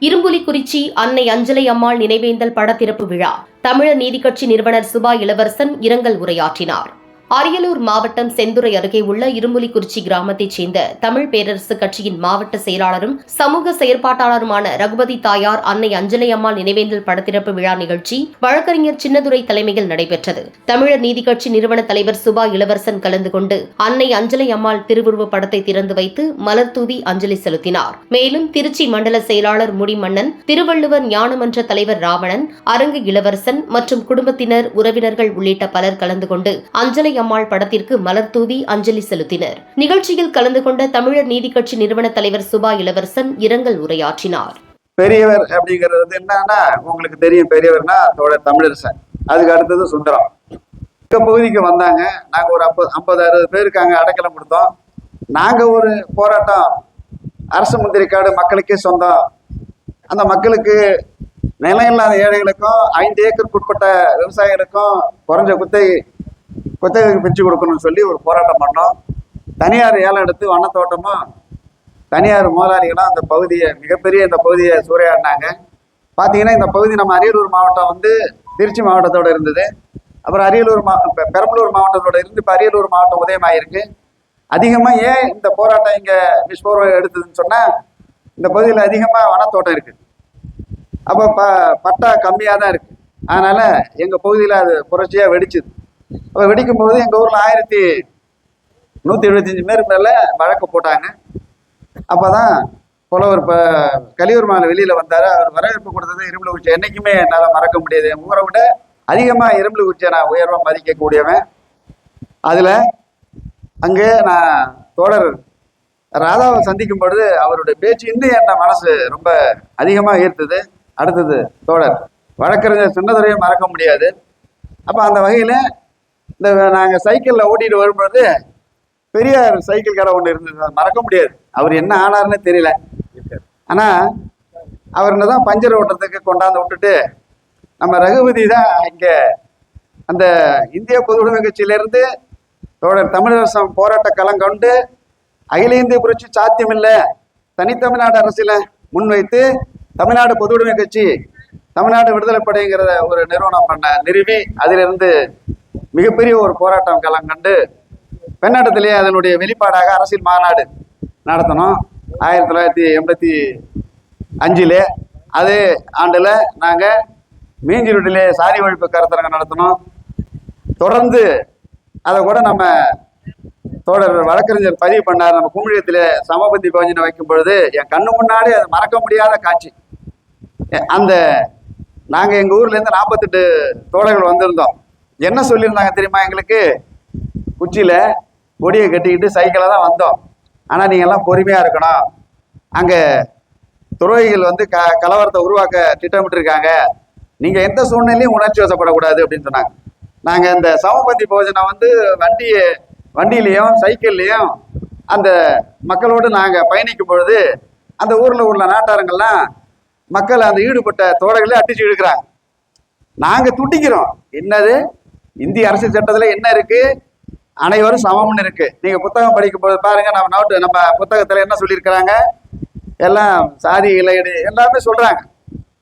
இரும்புலிக்குறிச்சி அன்னை அஞ்சலை அம்மாள் நினைவேந்தல் படத்திறப்பு விழா. தமிழர் நீதிக்கட்சி நிறுவனர் சுபா இளவரசன் இரங்கல் உரையாற்றினார். அரியலூர் மாவட்டம் செந்துறை அருகே உள்ள இரும்புலிக்குறிச்சி கிராமத்தைச் சேர்ந்த தமிழ் பேரரசு கட்சியின் மாவட்ட செயலாளரும் சமூக செயற்பாட்டாளருமான ரகுபதி தாயார் அன்னை அஞ்சலை அம்மாள் நினைவேந்தல் படத்திறப்பு விழா நிகழ்ச்சி வழக்கறிஞர் சின்னதுரை தலைமையில் நடைபெற்றது. தமிழர் நீதிக்கட்சி நிறுவன தலைவர் சுபா இளவரசன் கலந்து கொண்டு அன்னை அஞ்சலை அம்மாள் திருவுருவ படத்தை திறந்து வைத்து மலர் தூவி அஞ்சலி செலுத்தினார். மேலும் திருச்சி மண்டல செயலாளர் முடிமன்னன், திருவள்ளுவர் ஞானமன்ற தலைவர் ராவணன், அரங்கு இளவரசன் மற்றும் குடும்பத்தினர், உறவினர்கள் உள்ளிட்ட பலர் கலந்து கொண்டு அஞ்சலை அம்மாள் படத்திற்கு மலர் தூவி அஞ்சலி செலுத்தினர். நிகழ்ச்சியில் கலந்து கொண்ட தமிழர் நீதிக்கட்சி நிறுவன தலைவர் சுபா இளவரசன் இரங்கல் உரையாற்றினார். பெரியவர் அப்படிங்கிறது என்னன்னா உங்களுக்கு தெரியும், பெரியவர்னா தோழர் தமிழரசன், அதுக்கு அடுத்தது சுந்தரம். பகுதிக்கு வந்தாங்க. நாங்க ஒரு 50-60 பேருக்கு அங்க அடைக்கலம் கொடுத்தோம். நாங்க ஒரு போராட்டம், அரசு முந்திரி காடு மக்களுக்கே சொந்தம், அந்த மக்களுக்கு நிலம் இல்லாத ஏழைகளுக்கும் 5 ஏக்கருக்கு உட்பட்ட விவசாயிகளுக்கும் குறைஞ்ச குத்தகைக்கு பிரிச்சு கொடுக்கணும்னு சொல்லி ஒரு போராட்டம் பண்ணோம். தனியார் ஏலம் எடுத்து வண்ணத்தோட்டமும் தனியார் முதலாளிகளும் அந்த பகுதியை, மிகப்பெரிய இந்த பகுதியை சூறையாடினாங்க. பார்த்தீங்கன்னா இந்த பகுதி நம்ம அரியலூர் மாவட்டம் வந்து திருச்சி மாவட்டத்தோடு இருந்தது. அப்புறம் பெரம்பலூர் மாவட்டத்தோடு இருந்து இப்போ அரியலூர் மாவட்டம் உதயமாயிருக்கு. அதிகமாக ஏன் இந்த போராட்டம் இங்கே விஸ்வரம் எடுத்ததுன்னு சொன்னால், இந்த பகுதியில் அதிகமாக வனத்தோட்டம் இருக்குது. அப்போ பட்டா கம்மியாக தான் இருக்குது. அதனால் எங்கள் பகுதியில் அது புரட்சியாக வெடிச்சுது. அப்போ வெடிக்கும் போது எங்கள் ஊரில் 1175 பேருக்கு மேலே வழக்கு போட்டாங்க. அப்போ தான் புலவர் இப்போ கலியூர் மாலை வெளியில் வந்தார். அவர் வரவேற்பு கொடுத்தது இரும்புலிக்குறிச்சி. என்றைக்குமே என்னால் மறக்க முடியாது. என் ஊரை விட அதிகமாக இரும்புலிக்குறிச்சியை நான் உயர்வாக மதிக்கக்கூடியவன். அதில் அங்கே நான் தோழர் ராதாவை சந்திக்கும் பொழுது அவருடைய பேச்சு இன்னும் என் மனசு ரொம்ப அதிகமாக ஈர்த்தது. அடுத்தது தோழர் வழக்கறிஞர் சின்னதுரையை மறக்க முடியாது. அப்போ அந்த வகையில் இந்த நாங்கள் சைக்கிளில் ஓட்டிகிட்டு வரும்பொழுது பெரியார் சைக்கிள் கடை ஒன்று இருந்தது, மறக்க முடியாது. அவர் என்ன ஆனார்னு தெரியல. ஆனால் அவர் தான் பஞ்சர் ஓட்டுறதுக்கு கொண்டாந்து விட்டுட்டு நம்ம ரகுபதி தான் இங்கே அந்த இந்திய பொதுவுடைமை கட்சியிலேருந்து தோழர் தமிழரசன் போராட்ட களம் கொண்டு அகில இந்திய புரட்சி சாத்தியமில்லை, தனித்தமிழ்நாடு அரசியலை முன்வைத்து தமிழ்நாடு பொதுவுடைமை கட்சி, தமிழ்நாடு விடுதலை படைங்கிற ஒரு நிறுவனம் நிறுவி அதிலிருந்து மிகப்பெரிய ஒரு போராட்டம் களம் கண்டு பெண்ணாட்டத்திலேயே அதனுடைய வெளிப்பாடாக அரசியல் மாநாடு நடத்தணும். 1985 அதே ஆண்டில் நாங்கள் மீஞ்சிருட்டிலே சாதி ஒழிப்பு கருத்தரங்கம் நடத்தணும். தொடர்ந்து அதை கூட நம்ம தோழர் வழக்கறிஞர் பதிவு பண்ணார். நம்ம குமிழியத்தில் சமபந்தி பவஞ்சனை வைக்கும் பொழுது என் கண்ணு முன்னாடி அது மறக்க முடியாத காட்சி. அந்த நாங்கள் எங்கள் ஊர்லேருந்து 48 தோழர்கள் வந்திருந்தோம். என்ன சொல்லியிருந்தாங்க தெரியுமா? எங்களுக்கு குச்சியில் கொடியை கட்டிக்கிட்டு சைக்கிளில் தான் வந்தோம். ஆனால் நீங்கள்லாம் பொறுமையாக இருக்கணும், அங்கே துரோகிகள் வந்து கலவரத்தை உருவாக்க திட்டமிட்டுருக்காங்க, நீங்கள் எந்த சூழ்நிலையும் உணர்ச்சி வசப்படக்கூடாது அப்படின்னு சொன்னாங்க. நாங்கள் இந்த சமபந்தி போஜனை வந்து வண்டியிலையும் சைக்கிள்லேயும் அந்த மக்களோடு நாங்கள் பயணிக்கும் பொழுது அந்த ஊரில் உள்ள நாட்டாரங்கள்லாம் மக்கள் அந்த ஈடுபட்ட தோழர்களே அடிச்சு இழுக்கிறாங்க. நாங்கள் துட்டிக்கிறோம். என்னது இந்திய அரசியல் சட்டத்தில் என்ன இருக்கு? அனைவரும் சமம்னு இருக்கு. நீங்க புத்தகம் படிக்கும் போது பாருங்க, நம்ம புத்தகத்துல என்ன சொல்லியிருக்கிறாங்க? எல்லாம் சாதி இல்லை எல்லாமே சொல்றாங்க,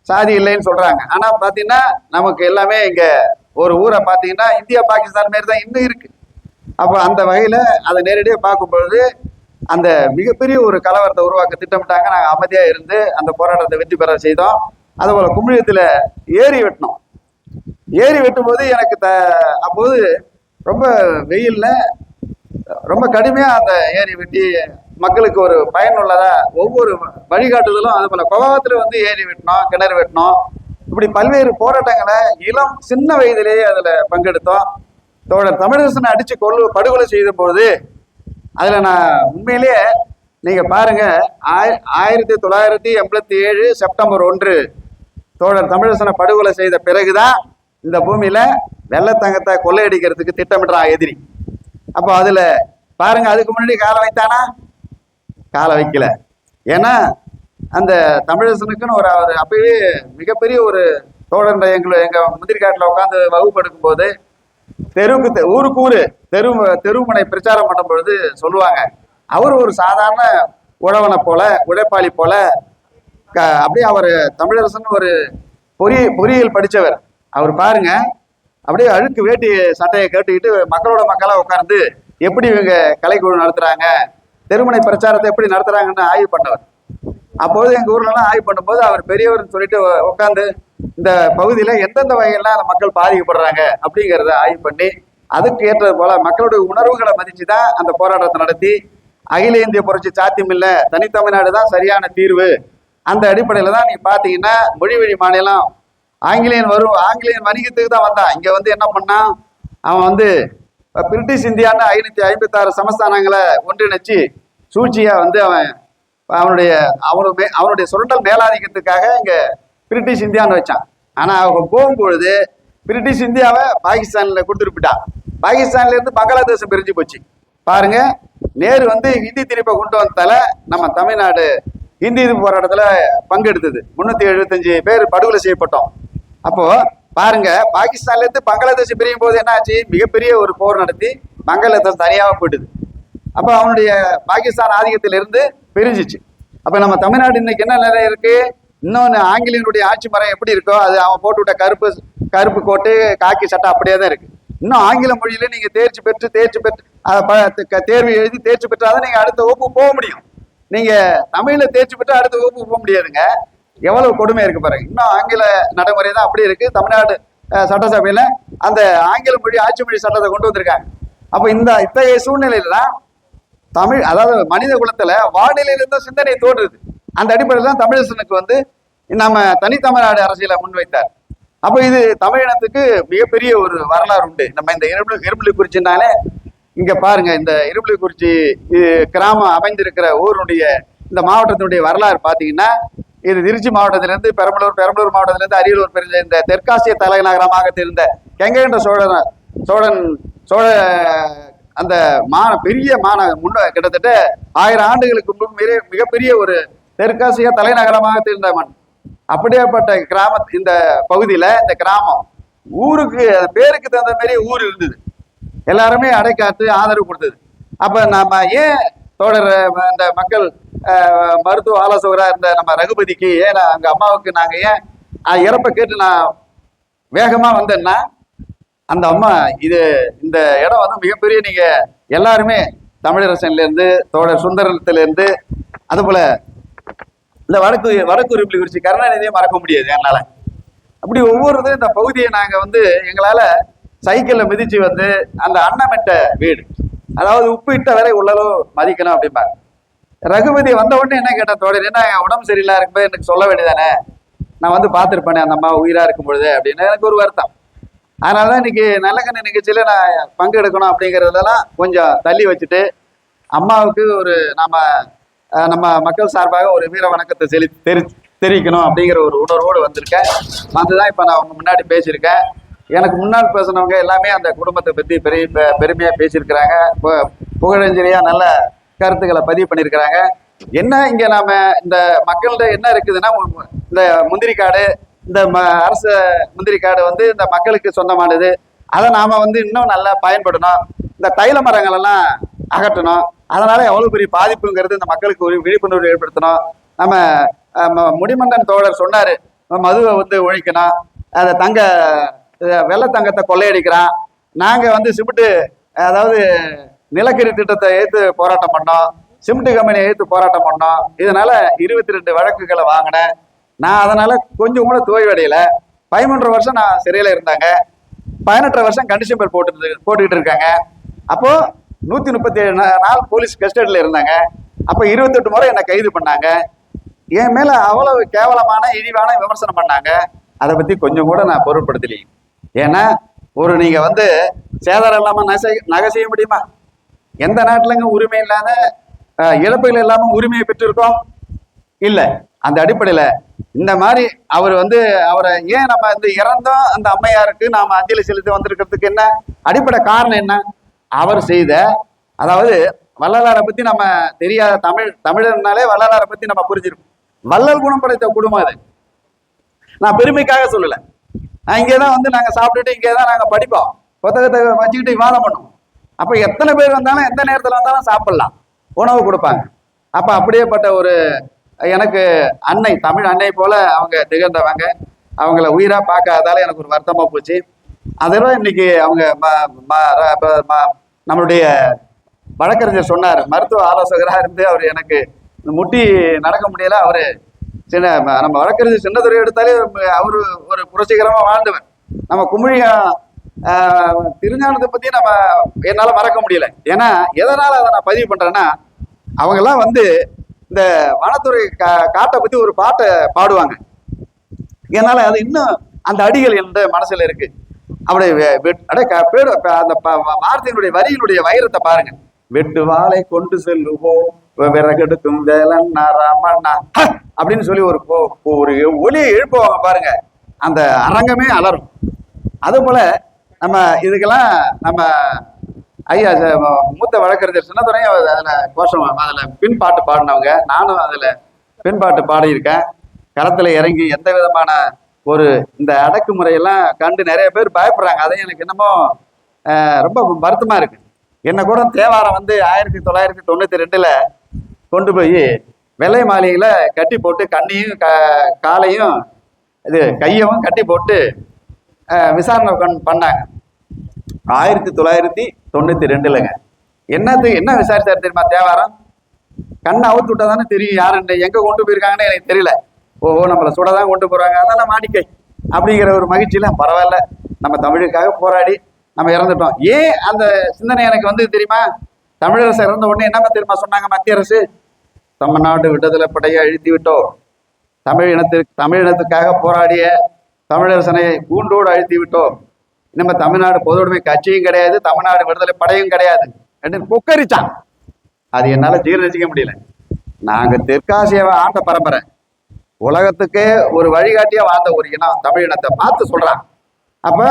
சாதி இல்லைன்னு சொல்றாங்க. ஆனா பாத்தீங்கன்னா நமக்கு எல்லாமே இங்க ஒரு ஊரை பாத்தீங்கன்னா இந்தியா பாகிஸ்தான் மாரி தான் இன்னும் இருக்கு. அப்போ அந்த வகையில அதை நேரடியாக பார்க்கும் பொழுது அந்த மிகப்பெரிய ஒரு கலவரத்தை உருவாக்க திட்டமிட்டாங்க. நாங்கள் அமைதியாக இருந்து அந்த போராட்டத்தை வெற்றி பெற செய்தோம். அதுபோல குமிழியத்தில் ஏரி வெட்டும் போது எனக்கு அப்போது ரொம்ப வெயில்ல ரொம்ப கடுமையாக அந்த ஏரி வெட்டி மக்களுக்கு ஒரு பயனுள்ளதா ஒவ்வொரு வழிகாட்டுதலும், அது போல கோவத்தில் வந்து ஏரி வெட்டினோம், கிணறு வெட்டினோம். இப்படி பல்வேறு போராட்டங்களை இளம் சின்ன வயதிலேயே அதில் பங்கெடுத்தோம். தோழர் தமிழரசனை அடித்து படுகொலை செய்த பொழுது அதில் நான் உண்மையிலேயே நீங்கள் பாருங்கள், 1987 செப்டம்பர் 1 தோழர் தமிழரசனை படுகொலை செய்த பிறகுதான் இந்த பூமியில் வெள்ளத்தங்கத்தை கொள்ளையடிக்கிறதுக்கு திட்டமிடுறான் எதிரி. அப்போ அதில் பாருங்க, அதுக்கு முன்னாடி காலை வைத்தானா? காலை வைக்கல. ஏன்னா அந்த தமிழரசனுக்குன்னு ஒரு அப்பவே மிகப்பெரிய ஒரு தோழர் எங்கள் முந்திரிக்காட்டில் உட்காந்து வகுப்பு எடுக்கும் போது ஊருக்கு தெருமுனை பிரச்சாரம் பண்ணும் பொழுது சொல்லுவாங்க, அவர் ஒரு சாதாரண உழவனை போல, உழைப்பாளி போல அப்படியே அவர் தமிழரசன் ஒரு பொறியியல் படித்தவர். அவர் பாருங்க, அப்படியே அழுக்கு வேட்டி சட்டையை கேட்டுக்கிட்டு மக்களோட மக்களாக உட்கார்ந்து எப்படி இவங்க கலைக்குழு நடத்துறாங்க, தெருமுனை பிரச்சாரத்தை எப்படி நடத்துறாங்கன்னு ஆய்வு பண்ணவர். அப்போது எங்க ஊர்லலாம் ஆய்வு பண்ணும்போது அவர் பெரியவர்னு சொல்லிட்டு உட்காந்து இந்த பகுதியில எந்தெந்த வகையெல்லாம் அந்த மக்கள் பாதிக்கப்படுறாங்க அப்படிங்கிறத ஆய்வு பண்ணி அதுக்கு ஏற்றது போல மக்களுடைய உணர்வுகளை மதிச்சு தான் அந்த போராட்டத்தை நடத்தி அகில இந்திய புரட்சி சாத்தியமில்லை, தனித்தமிழ்நாடு தான் சரியான தீர்வு, அந்த அடிப்படையில தான் நீ பாத்தீங்கன்னா மொழி வழி மாநிலம் ஆங்கிலேயன் வணிகத்துக்கு தான் வந்தான். இங்க வந்து என்ன பண்ணான், அவன் வந்து பிரிட்டிஷ் இந்தியான்னு 556 சமஸ்தானங்களை ஒன்றிணைச்சு சூழ்ச்சியா வந்து அவனுடைய சுரண்டல் மேலாதிக்கத்துக்காக இங்க பிரிட்டிஷ் இந்தியான்னு வச்சான். ஆனா அவங்க போகும்பொழுது பிரிட்டிஷ் இந்தியாவை பாகிஸ்தான்ல கொடுத்துருப்பிட்டான். பாகிஸ்தான்ல இருந்து பங்களாதேசம் பிரிஞ்சு போச்சு. பாருங்க, நேரு வந்து ஹிந்தி திணிப்பை கொண்டு வந்ததால நம்ம தமிழ்நாடு ஹிந்தி எதிர்ப்பு போராட்டத்துல பங்கெடுத்தது. 375 பேர் படுகொலை செய்யப்பட்டோம். அப்போ பாருங்க, பாகிஸ்தான்ல இருந்து பங்களாதேஷ் பிரியும் போது என்ன ஆச்சு, மிகப்பெரிய ஒரு போர் நடத்தி பங்களாதேஷ் தனியாக போயிடுது. அப்ப அவனுடைய பாகிஸ்தான் ஆதிக்கத்திலிருந்து பிரிஞ்சிச்சு. அப்ப நம்ம தமிழ்நாடு இன்னைக்கு என்ன நிலை இருக்கு, இன்னொன்னு ஆங்கிலேயனுடைய ஆட்சி முறை எப்படி இருக்கோ அது அவன் போட்டு விட்ட கருப்பு கோட்டு காக்கி சட்டை அப்படியே தான் இருக்கு. இன்னும் ஆங்கில மொழியில நீங்க தேர்ச்சி பெற்று தேர்வு எழுதி தேர்ச்சி பெற்றாதான் நீங்க அடுத்த வகுப்பு போக முடியும். நீங்க தமிழ்ல தேர்ச்சி பெற்று அடுத்த வகுப்பு போக முடியாதுங்க. எவ்வளவு கொடுமை இருக்கு பாருங்க. இன்னும் ஆங்கில நடைமுறை தான் அப்படி இருக்கு. தமிழ்நாடு சட்டசபையில அந்த ஆங்கில மொழி ஆட்சி மொழி சட்டத்தை கொண்டு வந்திருக்காங்க. அப்ப இத்தகைய சூழ்நிலையில தான் அதாவது மனித குலத்துல வானிலையிலிருந்த சிந்தனை தோன்றுது. அந்த அடிப்படையில் தான் தமிழரசனுக்கு வந்து நம்ம தனித்தமிழ்நாடு அரசியலை முன்வைத்தார். அப்ப இது தமிழினத்துக்கு மிகப்பெரிய ஒரு வரலாறு உண்டு. நம்ம இந்த இரும்புலிக்குறிச்சினாலே இங்க பாருங்க, இந்த இரும்புலிக்குறிச்சி கிராமம் அமைந்திருக்கிற ஊருடைய இந்த மாவட்டத்தினுடைய வரலாறு பாத்தீங்கன்னா, இது திருச்சி மாவட்டத்திலிருந்து பெரம்பலூர் மாவட்டத்திலிருந்து அரியலூர் பிரிஞ்ச இந்த தெற்காசிய தலைநகரமாக இருந்த கெங்கண்ட சோழ அந்த பெரிய கிட்டத்தட்ட 1000 ஆண்டுகளுக்கு முன்பு மிகப்பெரிய ஒரு தெற்காசிய தலைநகரமாக இருந்த மண். அப்படியேப்பட்ட இந்த பகுதியில இந்த கிராமம் ஊருக்கு பேருக்கு தகுந்த மாதிரி ஊர் இருந்தது. எல்லாருமே அடைக்காத்து ஆதரவு கொடுத்தது. அப்ப நம்ம ஏன் தோழர் இந்த மக்கள் மருத்துவ ஆலோசகராக இருந்த நம்ம ரகுபதிக்கு ஏன் அங்க அம்மாவுக்கு நாங்க ஏன் இறப்ப கேட்டு நான் வேகமா வந்தேன்னா, அந்த அம்மா இந்த இடம் வந்து மிகப்பெரிய, நீங்க எல்லாருமே தமிழரசன்ல இருந்து தோழர் சுந்தரத்துல இருந்து அது போல இந்த வடக்கு இரும்புலிக்குறிச்சி கருணாநிதியை மறக்க முடியாது என்னால. அப்படி ஒவ்வொரு இந்த பகுதியை நாங்க வந்து எங்களால சைக்கிள்ல மிதிச்சு வந்து அந்த அன்னமெட்ட வீடு, அதாவது உப்பு இட்ட வரை உள்ளளவு மதிக்கணும் அப்படிம்பாங்க. ரகுபதி வந்த உடனே என்ன கேட்டேன், தோழர் என்ன உடம்பு சரியில்லா இருக்கும்போது எனக்கு சொல்ல வேண்டியதானே, நான் வந்து பார்த்துருப்பேனே அந்த அம்மா உயிரா இருக்கும் பொழுது அப்படின்னு எனக்கு ஒரு வருத்தம். அதனாலதான் இன்னைக்கு நல்லக்கண்ணு நிகழ்ச்சியில நான் பங்கெடுக்கணும் அப்படிங்கிறதெல்லாம் கொஞ்சம் தள்ளி வச்சுட்டு அம்மாவுக்கு ஒரு நம்ம மக்கள் சார்பாக ஒரு வீர வணக்கத்தை தெரிவிக்கணும் அப்படிங்கிற ஒரு உணர்வோடு வந்திருக்கேன். வந்துதான் இப்ப நான் உங்க முன்னாடி பேசியிருக்கேன். எனக்கு முன்னால் பேசினவங்க எல்லாமே அந்த குடும்பத்தை பத்தி பெருமையா பேசியிருக்கிறாங்க. புகழஞ்சலியா நல்ல கருத்துக்களை பதிவு பண்ணியிருக்கிறாங்க. என்ன இங்க நாம இந்த மக்கள்கிட்ட என்ன இருக்குதுன்னா, இந்த முந்திரி காடு, இந்த அரசு முந்திரி காடு வந்து இந்த மக்களுக்கு சொந்தமானது. அதை நாம வந்து இன்னும் நல்லா பயன்படணும். இந்த தைல மரங்கள் எல்லாம் அகற்றணும். அதனால எவ்வளவு பெரிய பாதிப்புங்கிறது இந்த மக்களுக்கு ஒரு விழிப்புணர்வு ஏற்படுத்தணும். நம்ம முடிமன்னன் தோழர் சொன்னாரு, மதுவை வந்து ஒழிக்கணும், அந்த வெள்ளை தங்கத்தை கொள்ளையடிக்கிறான். நாங்க வந்து சிமெண்ட், அதாவது நிலக்கரி திட்டத்தை ஏற்று போராட்டம் பண்ணோம், சிமெண்ட் கம்பெனியை ஏற்று போராட்டம் பண்ணோம். இதனால 22 வழக்குகளை வாங்கினேன் நான். அதனால கொஞ்சம் கூட தோய்வடையில 13 வருஷம் நான் சிறையில இருந்தாங்க. 18 வருஷம் கண்டிஷன் பேர் போட்டுக்கிட்டு இருக்காங்க. அப்போ 137 நாள் போலீஸ் கஸ்டடியில இருந்தாங்க. அப்ப 28 முறை என்னை கைது பண்ணாங்க. என் மேல அவ்வளவு கேவலமான இழிவான விமர்சனம் பண்ணாங்க. அதை பத்தி கொஞ்சம் கூட நான் பொருட்படுத்தலையும். ஏன்னா நீங்க வந்து சேதாரம் இல்லாம நகை செய்ய முடியுமா? எந்த நாட்டுலங்க உரிமை இல்லாத இழப்புகள் இல்லாம உரிமையை பெற்றிருக்கோம்? இல்ல. அந்த அடிப்படையில இந்த மாதிரி அவர் வந்து அவரை ஏன் நம்ம இந்த இறந்தோம் அந்த அம்மையாருக்கு நாம அஞ்சலி செலுத்தி வந்திருக்கிறதுக்கு என்ன அடிப்படை காரணம் என்ன? அவர் செய்த, அதாவது வள்ளலாரை பத்தி நம்ம தெரியாத தமிழர்னாலே வள்ளலாரை பத்தி நம்ம புரிஞ்சிருக்கோம். வள்ளல் குணம் படைத்த குடும்பம் அது. நான் பெருமைக்காக சொல்லல. இங்கேதான் வந்து நாங்க சாப்பிட்டுட்டு இங்கேதான் நாங்க படிப்போம், புத்தகத்தை வச்சுக்கிட்டு விவாதம் பண்ணுவோம். அப்ப எத்தனை பேர் வந்தாலும் எந்த நேரத்துல வந்தாலும் சாப்பிடலாம், உணவு கொடுப்பாங்க. அப்ப அப்படியேப்பட்ட ஒரு எனக்கு அன்னை, தமிழ் அன்னை போல அவங்க திகழ்ந்தவங்க. அவங்கள உயிரா பார்க்காதால எனக்கு ஒரு வருத்தமா போச்சு. அதெல்லாம் இன்னைக்கு அவங்க நம்மளுடைய வழக்கறிஞர் சொன்னார், மருத்துவ ஆலோசகராக இருந்து அவர் எனக்கு முட்டி நடக்க முடியல. அவரு சின்ன நம்ம வழக்கறிஞர் சின்னதுரை எடுத்தாலே அவரு ஒரு புரட்சிகரமா வாழ்ந்தவர். நம்ம குமிழியா திருஞானத்தை பத்தி நம்ம என்னால மறக்க முடியல. ஏன்னா எதனால அதை நான் பதிவு பண்றேன்னா, அவங்கெல்லாம் வந்து இந்த வனத்துறை காட்டை பத்தி ஒரு பாட்டை பாடுவாங்க. என்னால அது இன்னும் அந்த அடிகள் என்ற மனசுல இருக்கு. அப்படியே அந்த வார்த்தையினுடைய வரியினுடைய வைரத்தை பாருங்க. வெட்டு வாளை கொண்டு செல்லுவோம் விறகெடுக்கும் வேலண்ணா ராமண்ணா அப்படின்னு சொல்லி ஒரு ஒலியை எழுப்புவாங்க பாருங்க, அந்த அரங்கமே அலரும். அது போல நம்ம இதுக்கெல்லாம் நம்ம ஐயா மூத்த வழக்கறிஞர் சின்னதுரையும் அதுல கோஷம், அதுல பின்பாட்டு பாடினவங்க. நானும் அதுல பின்பாட்டு பாடியிருக்கேன். களத்துல இறங்கி எந்த விதமான ஒரு இந்த அடக்குமுறையெல்லாம் கண்டு நிறைய பேர் பயப்படுறாங்க. அதை எனக்கு என்னமோ ரொம்ப வருத்தமா இருக்கு. என்னை கூட தேவாரம் வந்து 1992 கொண்டு போய் வெள்ளை மாளிகையில கட்டி போட்டு கண்ணையும் காலையும் இது கையவும் கட்டி போட்டு விசாரணை பண்ணாங்க 1992. என்ன விசாரிச்சாரு தெரியுமா? தேவாரம் கண்ணை அவுத்து விட்டா தானே தெரியும் யாருன்னு, எங்க கொண்டு போயிருக்காங்கன்னு எனக்கு தெரியல. நம்மளை சுடதான் கொண்டு போறாங்க, அதான் மாணிக்கை அப்படிங்கிற ஒரு மகிழ்ச்சியில பரவாயில்ல, நம்ம தமிழுக்காக போராடி நம்ம இறந்துட்டோம். ஏன் அந்த சிந்தனை எனக்கு வந்து தெரியுமா? தமிழரசு இறந்த உடனே என்ன தெரியுமா சொன்னாங்க மத்திய அரசு? தமிழ்நாடு விடுதலை படையை அழித்து விட்டோம், தமிழினத்துக்காக போராடிய தமிழரசனை கூண்டோடு அழித்து விட்டோம், நம்ம தமிழ்நாடு பொதுவுடைமை கட்சியும் கிடையாது, தமிழ்நாடு விடுதலை படையும் கிடையாது அப்படின்னு கொக்கரிச்சான். அது என்னால ஜீரணிச்சிக்க முடியல. நாங்க தெற்காசியாவை ஆண்ட பரம்பரை, உலகத்துக்கே ஒரு வழிகாட்டியா வாழ்ந்த ஒரு இனம் தமிழ் இனத்தை பார்த்து சொல்றான். அப்ப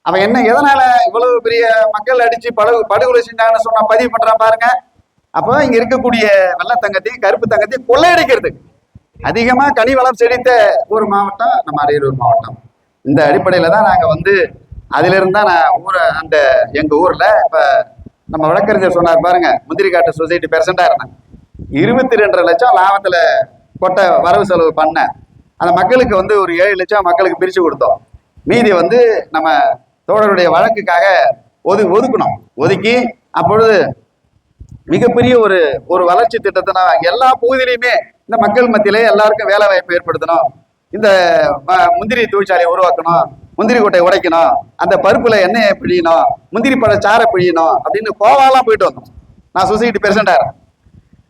அவன் என்ன எதனால இவ்வளவு பெரிய மக்கள் அடிச்சு படுகொலை செஞ்சாங்கன்னு சொன்னா பதிவு பண்றான் பாருங்க. அப்ப இங்க இருக்கக்கூடிய வெள்ளத்தங்கத்தையும் கருப்பு தங்கத்தையும் கொள்ளையடிக்கிறதுக்கு அதிகமா கனி வளம் செழித்த ஒரு மாவட்டம் நம்ம அரியலூர் மாவட்டம். இந்த அடிப்படையில தான் நாங்க வந்து அதுல இருந்தா நான் அந்த எங்க ஊர்ல இப்ப நம்ம வழக்கறிஞர் சொன்னார் பாருங்க, முந்திரி காட்டு சொசைட்டி பெர்சென்டா இருந்தேன். 22 லட்சம் லாபத்துல கொட்டை வரவு செலவு பண்ண அந்த மக்களுக்கு வந்து ஒரு 7 லட்சம் மக்களுக்கு பிரிச்சு கொடுத்தோம். மீதி வந்து நம்ம தோழருடைய வழக்குக்காக ஒதுக்கணும். ஒதுக்கி அப்பொழுது மிகப்பெரிய ஒரு வளர்ச்சி திட்டத்தை நான் எல்லா பகுதியிலையுமே இந்த மக்கள் மத்தியிலே எல்லாருக்கும் வேலை வாய்ப்பு ஏற்படுத்தணும், இந்த முந்திரி தொழிற்சாலையை உருவாக்கணும், முந்திரி கொட்டையை உடைக்கணும், அந்த பருப்புல எண்ணெயை பிழியணும், முந்திரி பழ சாரை பிழியணும் அப்படின்னு கோவாலாம் போயிட்டு வந்தோம். நான் சொசைட்டி பிரசிடண்டா இருக்கேன்.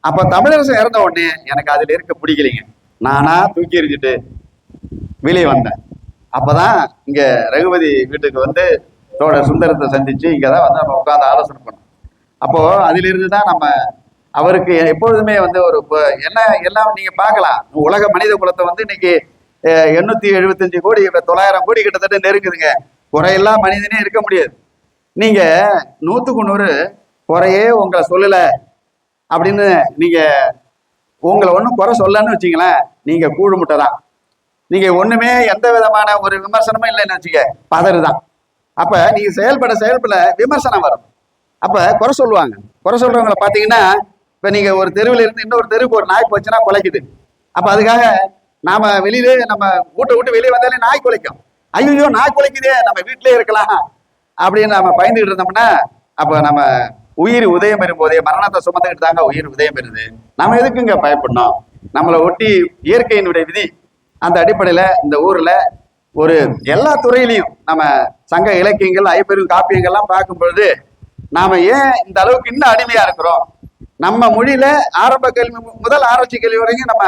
அப்ப தமிழரசு இறந்த உடனே எனக்கு அதுல இருக்க பிடிக்கலைங்க. நானா தூக்கி எறிஞ்சிட்டு வெளியே வந்தேன். அப்பதான் இங்க ரகுபதி வீட்டுக்கு வந்து தோழர் சுந்தரத்தை சந்திச்சு இங்கதான் வந்து நம்ம உட்காந்து ஆலோசனை பண்ணோம். அப்போ அதுல இருந்துதான் நம்ம அவருக்கு எப்பொழுதுமே வந்து ஒரு என்ன எல்லாம் நீங்க பார்க்கலாம், உலக மனித குலத்தை வந்து இன்னைக்கு 875 கோடி 900 கோடி கிட்டத்தட்ட நெருங்குதுங்க. குறையெல்லாம் மனிதனே இருக்க முடியாது. நீங்க 100க்கு 100 குறையே உங்களை சொல்லல அப்படின்னு நீங்க உங்களை ஒன்றும் குறை சொல்லன்னு வச்சுங்களேன், நீங்க கூடு முட்டை தான். நீங்க ஒண்ணுமே எந்த விதமான ஒரு விமர்சனமும் இல்லைன்னு வச்சுக்க பதறுதான். அப்ப நீங்க செயல்பட விமர்சனம் வரும். அப்ப குறை சொல்லுவாங்க. குறை சொல்றவங்களை பாத்தீங்கன்னா, இப்ப நீங்க ஒரு தெருவில் இருந்து இன்னொரு தெருவுக்கு ஒரு நாய் போச்சுன்னா குலைக்குது. அப்ப அதுக்காக நாம வெளியிலே நம்ம வீட்டை விட்டு வெளியே வந்தாலே நாய் குலைக்கும். ஐயோ நாய் குலைக்குதே, நம்ம வீட்டிலே இருக்கலாம் அப்படின்னு நம்ம பயந்துகிட்டு இருந்தோம்னா, அப்ப நம்ம உயிர் உதயம் பெறும் போதே மரணத்தை சுமந்துக்கிட்டு தாங்க உயிர் உதயம் பெறுது. நம்ம எதுக்குங்க பயப்படணும்? நம்மளை ஒட்டி இயற்கையினுடைய விதி. அந்த அடிப்படையில இந்த ஊர்ல ஒரு எல்லா துறையிலையும் நம்ம சங்க இலக்கியங்கள் ஐம்பெரும் காப்பியங்கள்லாம் பார்க்கும் பொழுது நாம ஏன் இந்த அளவுக்கு இன்னும் அடிமையா இருக்கிறோம்? நம்ம மொழியில ஆரம்ப கல்வி முதல் ஆராய்ச்சி கல்வி வரைக்கும் நம்ம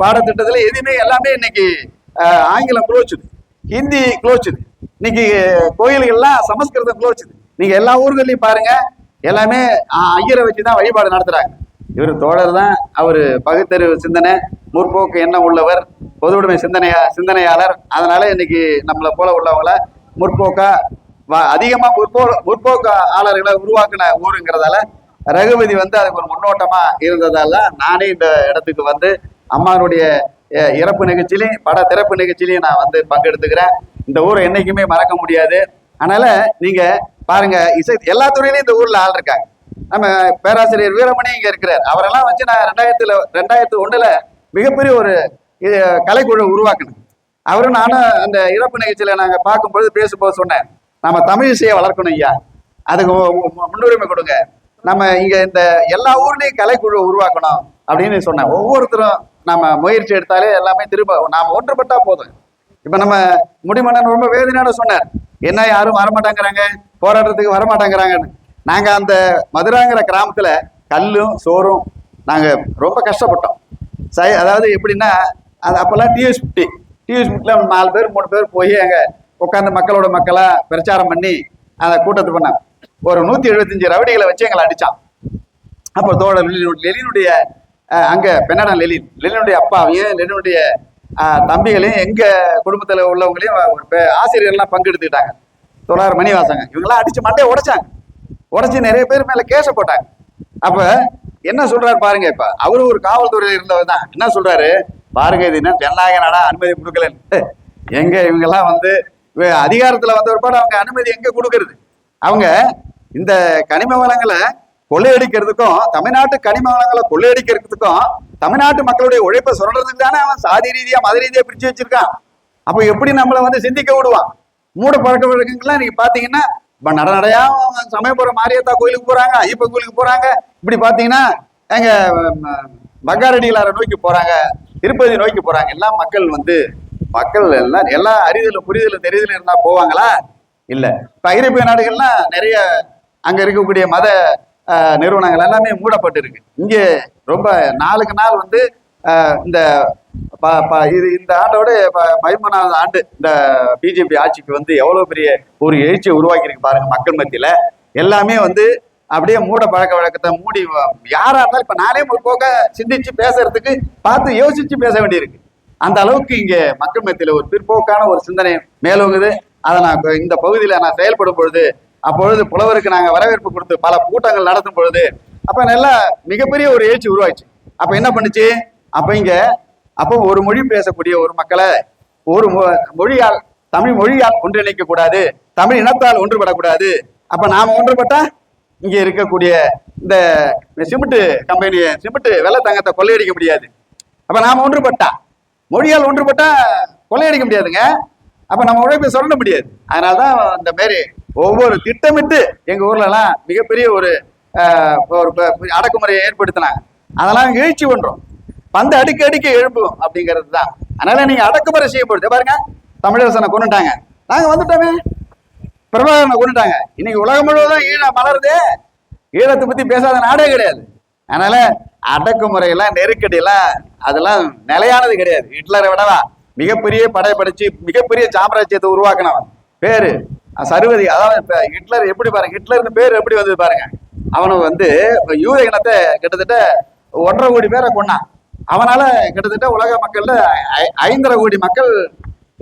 பாடத்திட்டத்துல எதுவுமே எல்லாமே இன்னைக்கு ஆங்கிலம் குளோச்சுது, ஹிந்தி குளோச்சுது, இன்னைக்கு கோயில்கள்லாம் சமஸ்கிருதம் குளோச்சுது. நீங்க எல்லா ஊர்களையும் பாருங்க, எல்லாமே ஐயரை வச்சுதான் வழிபாடு நடத்துறாங்க. இவர் தோழர் தான், அவரு பகுத்தறிவு சிந்தனை முற்போக்கு எண்ணம் உள்ளவர், பொதுவுடைமை சிந்தனையாளர். அதனால இன்னைக்கு நம்மளை போல உள்ளவங்கள முற்போக்கா அதிகமா முற்போக்கு ஆளர்களை உருவாக்குன ஊருங்கிறதால ரகுபதி வந்து அதுக்கு ஒரு முன்னோட்டமா இருந்ததால நானே இந்த இடத்துக்கு வந்து அம்மாவுடைய இறப்பு நிகழ்ச்சியிலையும் பட திறப்பு நிகழ்ச்சியிலையும் நான் வந்து பங்கெடுத்துக்கிறேன். இந்த ஊரை என்னைக்குமே மறக்க முடியாது. அதனால நீங்க பாருங்க, எல்லா துறையிலையும் இந்த ஊர்ல ஆள் இருக்காங்க. நம்ம பேராசிரியர் வீரமணி இங்க இருக்கிறார். அவரெல்லாம் வச்சு நான் 2001 மிகப்பெரிய ஒரு இது கலைக்குழு உருவாக்கணும். அவரும் நானும் அந்த இறப்பு நிகழ்ச்சியில நாங்க பார்க்கும்போது பேசும்போது சொன்னேன், நம்ம தமிழ் இசையை வளர்க்கணும் ஐயா, அதுக்கு முன்னுரிமை கொடுங்க, நம்ம இங்க இந்த எல்லா ஊர்லயும் கலைக்குழு உருவாக்கணும் அப்படின்னு சொன்னேன். ஒவ்வொருத்தரும் நம்ம முயற்சி எடுத்தாலே எல்லாமே திரும்ப நாம ஒன்றுபட்டா போதும். இப்ப நம்ம முடிமன்னன் ரொம்ப வேதனையோட சொன்னார், என்ன யாரும் வரமாட்டாங்கிறாங்க, போராட்டத்துக்கு வரமாட்டாங்கிறாங்கன்னு. நாங்க அந்த மதுராங்கிற கிராமத்துல கல்லும் சோறும் நாங்க ரொம்ப கஷ்டப்பட்டோம். அதாவது எப்படின்னா, அது அப்பெல்லாம் டிஎஸ்பிட்டில 4 பேர் 3 பேர் போய் அங்க உட்காந்து மக்களோட மக்களா பிரச்சாரம் பண்ணி அந்த கூட்டத்தை பண்ண ஒரு 175 ரவுடிகளை வச்சு எங்களை அடிச்சான். அப்போ தோழர் லெலினுடைய அங்க பெண்ணாடம் லெலினுடைய அப்பாவையும் லெலினுடைய தம்பிகளையும் எங்க குடும்பத்துல உள்ளவங்களையும் ஆசிரியர்கள்லாம் பங்கெடுத்துக்கிட்டாங்க. தோழர் மணிவாசங்க இவங்கெல்லாம் அடிச்சு மண்டையை உடைச்சு நிறைய பேர் மேல கேச போட்டாங்க. அப்ப என்ன சொல்றாரு பாருங்க, இப்ப அவரு ஒரு காவல்துறையில இருந்தவர் தான். என்ன சொல்றாரு பாருங்க, இது என்ன ஜனநாயக நாடா, அனுமதி கொடுக்கல. எங்க இவங்கெல்லாம் வந்து அதிகாரத்துல வந்த ஒரு அவங்க அனுமதி எங்க கொடுக்கறது? அவங்க இந்த கனிம வளங்களை கொள்ளையடிக்கிறதுக்கும் தமிழ்நாட்டு கனிம வளங்களை கொள்ளையடிக்கிறதுக்கும் தமிழ்நாட்டு மக்களுடைய உழைப்பை சொல்றதுக்கு தானே அவன் சாதி ரீதியா மத ரீதியா பிரிச்சு வச்சிருக்கான். அப்ப எப்படி நம்மளை வந்து சிந்திக்க விடுவான்? மூட பழக்க வழக்கங்கள்லாம் நீங்க பாத்தீங்கன்னா இப்ப நடையா சமயபுரம் மாரியத்தா கோயிலுக்கு போறாங்க, ஐயப்பன் கோயிலுக்கு போறாங்க. இப்படி பாத்தீங்கன்னா எங்க பக்காரடிகளார நோக்கி போறாங்க, திருப்பதி நோக்கி போறாங்க. எல்லாம் மக்கள் எல்லாம் எல்லா அறிதலும் புரிதலும் தெரிதலும் இருந்தா போவாங்களா? இல்ல. இப்ப ஐரோப்பிய நாடுகள்லாம் நிறைய அங்க இருக்கக்கூடிய மத நிறுவனங்கள் எல்லாமே மூடப்பட்டு இருக்கு. இங்கே ரொம்ப நாளுக்கு நாள் வந்து இந்த இந்த ஆண்டோட 13வது ஆண்டு இந்த பிஜேபி ஆட்சிக்கு வந்து எவ்வளவு பெரிய ஒரு எழுச்சியை உருவாக்கி இருக்கு பாருங்க. மக்கள் மத்தியில எல்லாமே வந்து அப்படியே மூட பழக்க வழக்கத்தை மூடி யாரா இருந்தாலும் இப்ப நானே ஒரு போக சிந்திச்சு பேசுறதுக்கு பார்த்து யோசிச்சு பேச வேண்டியிருக்கு. அந்த அளவுக்கு இங்க மக்கள் மத்தியில ஒரு பிற்போக்கான ஒரு சிந்தனை மேலோங்குது. அதை நான் இந்த பகுதியில நான் செயல்படும் பொழுது, அப்பொழுது புலவருக்கு நாங்க வரவேற்பு கொடுத்து பல கூட்டங்கள் நடத்தும் பொழுது அப்ப நல்லா மிகப்பெரிய ஒரு எழுச்சி உருவாச்சு. அப்ப என்ன பண்ணுச்சு, அப்போ ஒரு மொழி பேசக்கூடிய ஒரு மக்களை ஒரு மொழியால் தமிழ் மொழியால் ஒன்றிணைக்க கூடாது, தமிழ் இனத்தால் ஒன்றுபடக்கூடாது. அப்ப நாம ஒன்றுபட்டா இங்க இருக்கக்கூடிய இந்த சிமெண்ட் கம்பெனி சிமெண்ட் வெள்ளை தங்கத்தை கொள்ளையடிக்க முடியாது. அப்ப நாம ஒன்றுபட்டா மொழியால் ஒன்றுபட்டா கொள்ளையடிக்க முடியாதுங்க. அப்ப நம்ம உழைப்பை சொல்ல முடியாது. அதனாலதான் இந்த மாதிரி ஒவ்வொரு திட்டமிட்டு எங்க ஊர்ல எல்லாம் மிகப்பெரிய ஒரு அடக்குமுறையை ஏற்படுத்தினாங்க. அதெல்லாம் எழுச்சி பண்றோம், பந்து அடிக்க எழுப்பும் அப்படிங்கிறது தான். அதனால நீங்க அடக்குமுறை செய்யப்படுது பாருங்க. தமிழரசனை கொண்டுட்டாங்க, நாங்க வந்துட்டோமே. பிரபாகரனை கொண்டுட்டாங்க, இன்னைக்கு உலகம் முழுவதும் ஈழம் மலருது. ஈழத்தை பத்தி பேசாத நாடே கிடையாது. அதனால அடக்குமுறையெல்லாம் நெருக்கடியெல்லாம் அதெல்லாம் நிலையானது கிடையாது. ஹிட்லரை விடவா மிகப்பெரிய படைச்சு மிகப்பெரிய சாம்ராஜ்யத்தை உருவாக்கினவன் பேரு சர்வதி. அதாவது இப்ப ஹிட்லர் எப்படி பாருங்க, ஹிட்லர்னு பேர் எப்படி வந்தது பாருங்க. அவனுக்கு வந்து யூத இனத்தை கிட்டத்தட்ட 1.5 கோடி பேரை கொண்டான். அவனால கிட்டத்தட்ட உலக மக்கள்ல 5.5 கோடி மக்கள்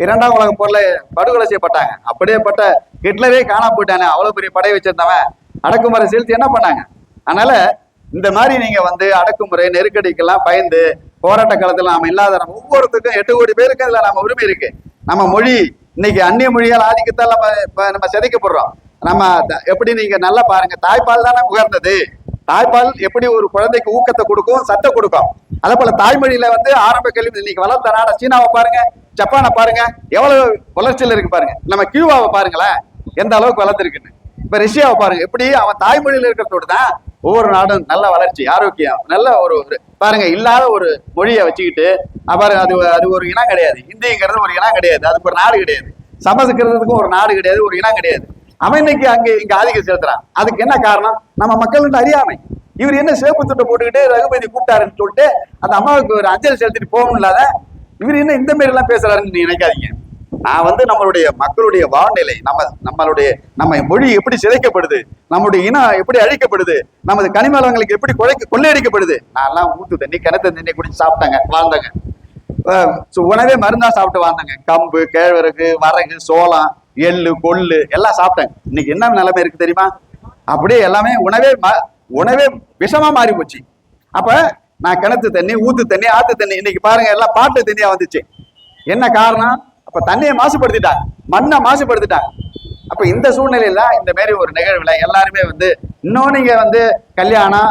2ஆம் உலக போர்ல படுகொலை செய்யப்பட்டாங்க. அப்படியேப்பட்ட ஹிட்லரே காணாம போயிட்டானே, அவ்வளவு பெரிய படை வச்சிருந்தவன் அடக்குமுறை செலுத்தி என்ன பண்ணாங்க? அதனால இந்த மாதிரி நீங்க வந்து அடக்குமுறை நெருக்கடிக்கெல்லாம் பயந்து போராட்ட காலத்துல நாம இல்லாத நம்ம ஒவ்வொருத்துக்கும் 8 கோடி பேருக்கு இதுல நம்ம உரிமை இருக்கு. நம்ம மொழி இன்னைக்கு அந்நிய மொழியால் ஆதிக்கத்தால் நம்ம சிதைக்கப்படுறோம். நம்ம எப்படி நீங்க நல்லா பாருங்க, தாய்ப்பால் தானே உயர்ந்தது. தாய்ப்பால் எப்படி ஒரு குழந்தைக்கு ஊக்கத்தை கொடுக்கும், சத்தை கொடுக்கும். அதே போல தாய்மொழியில வந்து ஆரம்ப கல்வி இன்னைக்கு வளர்ந்த நாட சீனாவை பாருங்க, ஜப்பானை பாருங்க, எவ்வளவு வளர்ச்சியில் இருக்கு பாருங்க. நம்ம கியூபாவை பாருங்களேன் எந்த அளவுக்கு வளர்ந்துருக்குன்னு. இப்ப ரஷ்யாவை பாருங்க, எப்படி அவன் தாய்மொழியில இருக்கிறதோடு தான் ஒவ்வொரு நாடும் நல்ல வளர்ச்சி ஆரோக்கியம் நல்ல ஒரு பாருங்க. இல்லாத ஒரு மொழியை வச்சுக்கிட்டு பாருங்க, அது ஒரு இனம் கிடையாது. ஹிந்திங்கிறது ஒரு இனம் கிடையாது, அதுக்கு ஒரு நாடு கிடையாது. சமஸ்கிருதத்துக்கும் ஒரு நாடு கிடையாது, ஒரு இனம் கிடையாது. அவன் இன்னைக்கு இங்க ஆதிக்கம் செலுத்துறான். அதுக்கு என்ன காரணம்? நம்ம மக்கள்கிட்ட அறியாமை. இவர் என்ன சேப்பு துட்டை போட்டுக்கிட்டு ரகுபதி கூப்பிட்டாருன்னு சொல்லிட்டு அந்த அம்மாவுக்கு ஒரு அஞ்சலி செலுத்திட்டு போகணும் இல்லாத இவர் என்ன இந்த மாதிரி எல்லாம் பேசுறாருன்னு நீங்க நினைக்காதீங்க. நான் வந்து நம்மளுடைய மக்களுடைய வாழ்நிலை, நம்ம மொழி எப்படி சிதைக்கப்படுது, நம்முடைய இனம் எப்படி அழிக்கப்படுது, நமது கனிமலங்களுக்கு எப்படி கொள்ளையடிக்கப்படுது. நான் எல்லாம் ஊத்து தண்ணி கிணத்து தண்ணி குடிச்சு சாப்பிட்டாங்க வாழ்ந்தாங்க. உணவே மருந்தா சாப்பிட்டு வாழ்ந்தாங்க. கம்பு கேழ்வரகு வரகு சோளம் எள்ளு கொள்ளு எல்லாம் சாப்பிட்டாங்க. இன்னைக்கு என்ன நிலைமை இருக்கு தெரியுமா? அப்படியே எல்லாமே உணவே விஷமா மாறி போச்சு. அப்ப நான் கிணத்து தண்ணி ஊத்து தண்ணி ஆத்து தண்ணி இன்னைக்கு பாருங்க எல்லாம் பாட்டு தண்ணியா வந்துச்சு. என்ன காரணம்? அப்ப தண்ணியை மாசுபடுத்திட்டாங்க, மண்ணை மாசுபடுத்திட்டாங்க. அப்ப இந்த சூழ்நிலையில இந்த மாதிரி ஒரு நிகழ்வுல எல்லாருமே வந்து இன்னும் நீங்க வந்து கல்யாணம்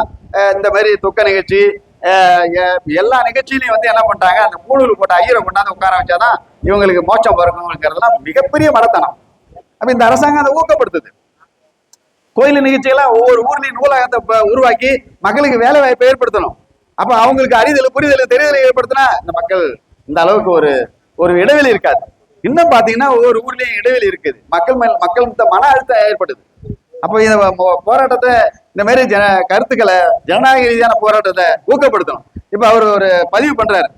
இந்த மாதிரி துக்க நிகழ்ச்சி எல்லா நிகழ்ச்சியிலையும் வந்து என்ன பண்றாங்க, அந்த மூணூர் போட்ட ஐயரை கொண்டாந்து உட்கார வச்சாதான் இவங்களுக்கு மோட்சம் பிறக்கணுங்கிறதுலாம் மிகப்பெரிய மடத்தனம். அப்ப இந்த அரசாங்கம் அதை ஊக்கப்படுத்துது. கோயில் நிகழ்ச்சியெல்லாம் ஒவ்வொரு ஊர்லயும் நூலகத்தை உருவாக்கி மக்களுக்கு வேலை வாய்ப்பை ஏற்படுத்தணும். அப்ப அவங்களுக்கு அறிதல் புரிதல் தெரிதலை ஏற்படுத்தினா இந்த மக்கள் இந்த அளவுக்கு ஒரு இடைவெளி இருக்காது. இன்னும் பாத்தீங்கன்னா ஒவ்வொரு ஊர்லயும் இடைவெளி இருக்குது. மக்கள் மன அழுத்தம் ஏற்படுது. அப்ப இந்த போராட்டத்தை இந்த மாதிரி கருத்துக்களை ஜனநாயக ரீதியான போராட்டத்தை ஊக்கப்படுத்தணும். இப்ப அவர் ஒரு பதிவு பண்றாரு.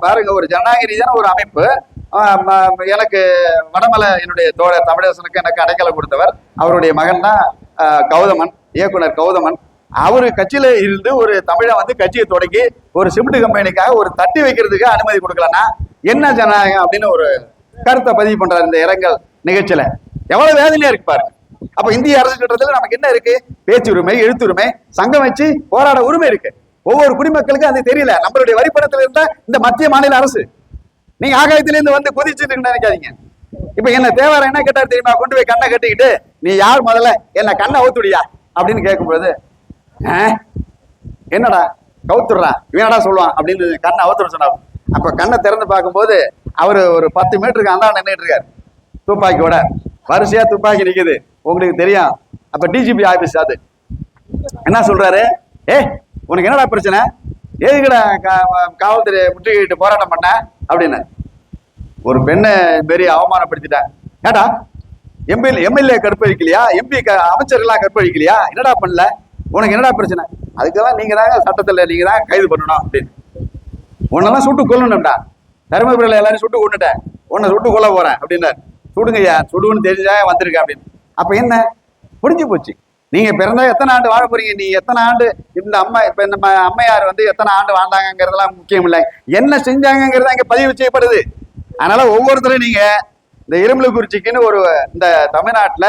பாருங்க, ஒரு ஜனநாயக ரீதியான ஒரு அமைப்பு. எனக்கு வடமலை என்னுடைய தோழர் தமிழரசனுக்கு எனக்கு அடைக்கலம் கொடுத்தவர் அவருடைய மகன் தான் கௌதமன், இயக்குனர் கௌதமன். அவரு கட்சியில இருந்து ஒரு தமிழை வந்து கட்சியை தொடங்கி ஒரு சிமெண்ட் கம்பெனிக்காக ஒரு தட்டி வைக்கிறதுக்கு அனுமதி கொடுக்கலன்னா என்ன ஜனநாயகம் அப்படின்னு ஒரு கருத்தை பதிவு பண்றாரு இந்த இரங்கல் நிகழ்ச்சியில. எவ்வளவு வேதனையா இருக்கு பாருங்க. அப்ப இந்திய அரசு சட்டத்துல நமக்கு என்ன இருக்கு? பேச்சுரிமை, எழுத்துரிமை, சங்கம் வச்சு போராட உரிமை இருக்கு. ஒவ்வொரு குடிமக்களுக்கும் அது தெரியல. நம்மளுடைய வரிப்பணத்துல இருந்தா இந்த மத்திய மாநில அரசு. நீங்க ஆகாயத்திலிருந்து வந்து குதிச்சுட்டு நினைக்காதீங்க. இப்ப என்ன தேவார என்ன கேட்டாரு தெரியுமா? கொண்டு போய் கண்ணை கட்டிக்கிட்டு நீ யார் முதல்ல என்ன கண்ணை ஊத்துடியா அப்படின்னு கேட்கும்போது, என்னடா கவுத்துடுறான் இவனடா சொல்லுவான் அப்படின்னு கண்ணை அவுத்துட சொன்னார். அப்ப கண்ணை திறந்து பார்க்கும்போது அவரு ஒரு 10 மீட்டருக்கு அந்த நின்றுட்டு இருக்காரு. துப்பாக்கியோட வரிசையா துப்பாக்கி நிக்குது. உங்களுக்கு தெரியும். அப்ப டிஜிபி ஆபீஸ் அது என்ன சொல்றாரு? உனக்கு என்னடா பிரச்சனை? எதுக்கடா காவல்துறை முற்றுகையிட்டு போராட்டம் பண்ண அப்படின்னு ஒரு பெண்ணை பெரிய அவமானப்படுத்திட்டாங்க. ஏடா எம்எல்ஏ கற்பழிக்கலையா? எம்பி அமைச்சர்கள்லாம் கற்பழிக்கலையா? என்னடா பண்ணல? உனக்கு என்னடா பிரச்சனை? அதுக்கெல்லாம் நீங்க தாங்க சட்டத்துல நீங்க தான் கைது பண்ணணும் அப்படின்னு. உன்னெல்லாம் சுட்டு கொல்லணும்டா. தருமபுரியில எல்லாரும் சுட்டு கொண்டுட்டேன், உன்னை சுட்டு கொல்ல போறேன் அப்படின்னாரு. சுடுங்கய்யா, சுடுன்னு தெரிஞ்சா வந்திருக்க அப்படின்னு. அப்ப என்ன முடிஞ்சு போச்சு. நீங்க பிறந்தா எத்தனை ஆண்டு வாழ போறீங்க? நீ எத்தனை ஆண்டு இந்த இப்ப நம்ம அம்மையார் வந்து எத்தனை ஆண்டு வாழ்ந்தாங்கிறதெல்லாம் முக்கியம் இல்லை, என்ன செஞ்சாங்கிறத இங்க பதிவு செய்யப்படுது. அதனால ஒவ்வொருத்தரும் நீங்க இந்த இரும்புலிக்குறிச்சிக்குன்னு ஒரு இந்த தமிழ்நாட்டுல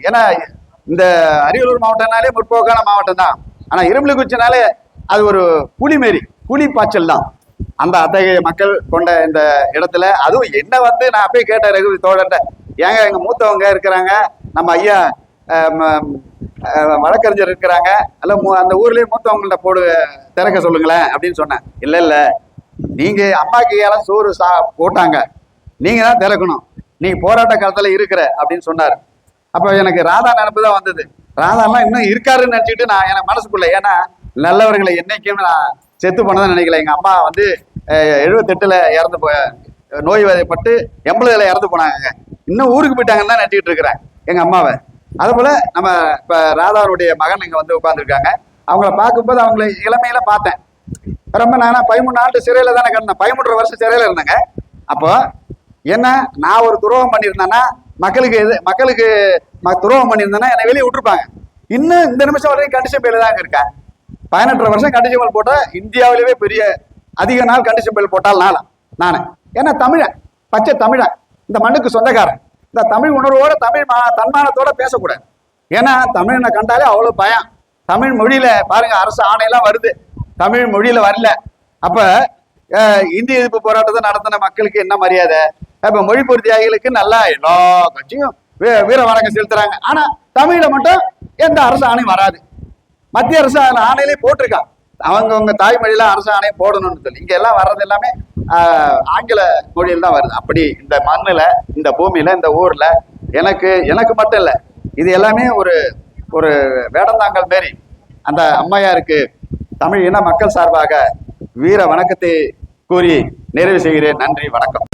ஏன்னா இந்த அரியலூர் மாவட்டம்னாலே முற்போக்கான மாவட்டம் தான். ஆனா இரும்புலிக்குறிச்சினாலே அது ஒரு புலி பாய்ச்சல் தான். அந்த அத்தகைய மக்கள் கொண்ட இந்த இடத்துல அதுவும் என்ன வந்து நான் அப்பயே கேட்டேன் ரகுவி தோழர்கிட்ட, ஏங்க எங்க மூத்தவங்க இருக்கிறாங்க, நம்ம ஐயா வழக்கறிஞர் இருக்கிறாங்க, அல்ல அந்த ஊர்லயே மூத்தவங்கள்ட்ட திறக்க சொல்லுங்களேன் அப்படின்னு சொன்னேன். இல்ல நீங்க அம்மா கையால சோறு போட்டாங்க, நீங்க தான் திறக்கணும், நீங்க போராட்ட காலத்துல இருக்கிற அப்படின்னு சொன்னாரு. அப்ப எனக்கு ராதா நினைப்பு தான் வந்தது. ராதாலாம் இன்னும் இருக்காருன்னு நினைச்சிட்டு நான் எனக்கு மனசுக்குள்ள, ஏன்னா நல்லவர்களை என்னைக்கும் நான் செத்து போனதான் நினைக்கல. எங்க அம்மா வந்து 78ல இறந்து நோய் வதைப்பட்டு 80ல இறந்து போனாங்க. இன்னும் ஊருக்கு போயிட்டாங்கன்னு தான் நினைச்சிட்டு இருக்கிறேன் எங்க அம்மாவை. அதே போல நம்ம இப்ப ராதாவுடைய மகன் இங்க வந்து உட்கார்ந்துருக்காங்க. அவங்கள பார்க்கும்போது அவங்கள இளமையில பார்த்தேன். ரொம்ப நானா 13 ஆண்டு சிறையில தானே கிடந்தேன், 13 வருஷம் சிறையில இருந்தேங்க. அப்போ என்ன நான் ஒரு துரோகம் பண்ணியிருந்தேன்னா மக்களுக்கு துரோகம் பண்ணியிருந்தேன்னா என்னை வெளியே விட்டுருப்பாங்க. இன்னும் இந்த நிமிஷம் வரைக்கும் கண்டிஷன் பேர்ல தாங்க இருக்கேன். 18 வருஷம் கண்டிஷன் பேர் போட்டா இந்தியாவிலேயே பெரிய அதிக நாள் கண்டிஷன் பேர் போட்டால் நானு. ஏன்னா தமிழன், பச்சை தமிழன், இந்த மண்ணுக்கு சொந்தக்காரன். இந்த தமிழ் உணர்வோட தன்மானத்தோட பேசக்கூடாது. ஏன்னா தமிழனை கண்டாலே அவ்வளவு பயம். தமிழ் மொழியில பாருங்க அரசு ஆணையெல்லாம் வருது, தமிழ் மொழியில வரல. அப்ப இந்திய எதிர்ப்பு போராட்டத்தை நடத்தின மக்களுக்கு என்ன மரியாதை? இப்ப மொழி பொருத்தியாகிகளுக்கு நல்லா எல்லா கட்சியும் வீர வணக்கம் செலுத்துறாங்க. ஆனா தமிழ்ல மட்டும் எந்த அரசு ஆணையம் வராது. மத்திய அரசு ஆணையிலே போட்டிருக்கான், அவங்கவுங்க தாய்மொழியில அரசு ஆணையம் போடணும்னு சொல்லி. இங்க எல்லாம் வர்றது எல்லாமே ஆங்கில மொழியில் தான் வருது. அப்படி இந்த மண்ணுல, இந்த பூமியில, இந்த ஊர்ல எனக்கு மட்டும் இல்லை, இது எல்லாமே ஒரு வேடந்தாங்கல் மாரி. அந்த அம்மையாருக்கு தமிழ் இன மக்கள் சார்பாக வீர வணக்கத்தை கூறி நிறைவு செய்கிறேன். நன்றி, வணக்கம்.